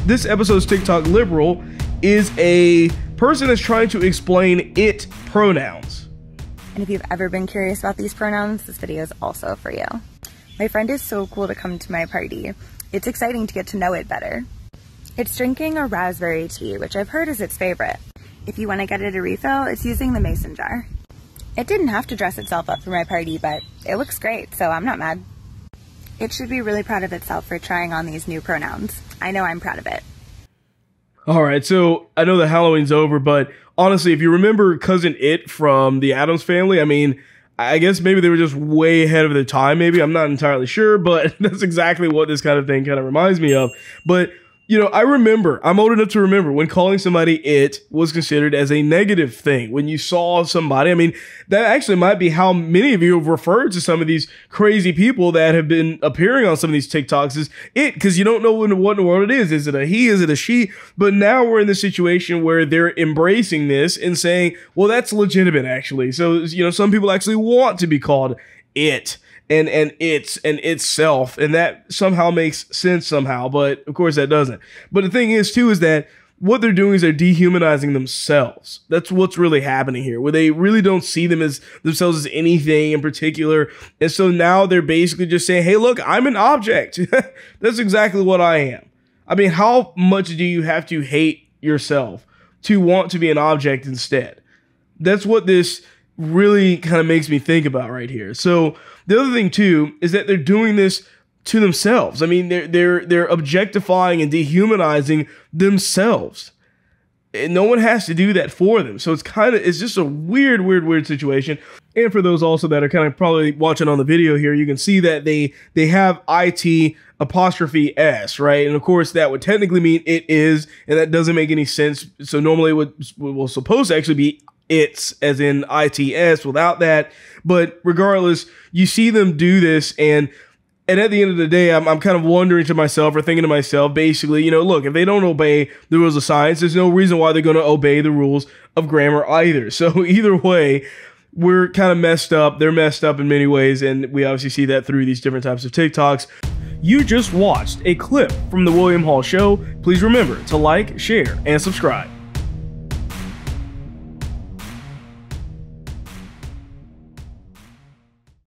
this episode's TikTok liberal is a person that's trying to explain it pronouns. And if you've ever been curious about these pronouns, this video is also for you. My friend is so cool to come to my party. It's exciting to get to know it better. It's drinking a raspberry tea, which I've heard is its favorite. If you want to get it a refill, it's using the mason jar. It didn't have to dress itself up for my party, but it looks great, so I'm not mad. It should be really proud of itself for trying on these new pronouns. I know I'm proud of it. Alright, so I know that Halloween's over, but honestly, if you remember Cousin It from the Addams Family, I mean, I guess maybe they were just way ahead of their time, maybe. I'm not entirely sure, but that's exactly what this kind of thing kind of reminds me of. But, you know, I'm old enough to remember when calling somebody it was considered as a negative thing. When you saw somebody, I mean, that actually might be how many of you have referred to some of these crazy people that have been appearing on some of these TikToks as it, because you don't know what in the world it is. Is it a he? Is it a she? But now we're in the situation where they're embracing this and saying, well, that's legitimate, actually. So, you know, some people actually want to be called it. And it's and itself, and that somehow makes sense somehow, but of course that doesn't. But the thing is too is that what they're doing is they're dehumanizing themselves. That's what's really happening here, where they really don't see themselves as anything in particular, and so now they're basically just saying, hey, look, I'm an object. That's exactly what I am. I mean, how much do you have to hate yourself to want to be an object instead? That's what this really kind of makes me think about right here. So the other thing too is that they're doing this to themselves. I mean, they're objectifying and dehumanizing themselves. And no one has to do that for them. So it's just a weird situation. And for those also that are kind of probably watching on the video here, you can see that they have IT apostrophe S, right? And of course that would technically mean it is, and that doesn't make any sense. So normally it was supposed to actually be it's, as in ITS, without that. But regardless, you see them do this, and at the end of the day, I'm kind of wondering to myself, or thinking to myself, basically, you know, look, if they don't obey the rules of science, there's no reason why they're going to obey the rules of grammar either. So either way, we're kind of messed up. They're messed up in many ways, and we obviously see that through these different types of TikToks. You just watched a clip from The William Hall Show. Please remember to like, share, and subscribe.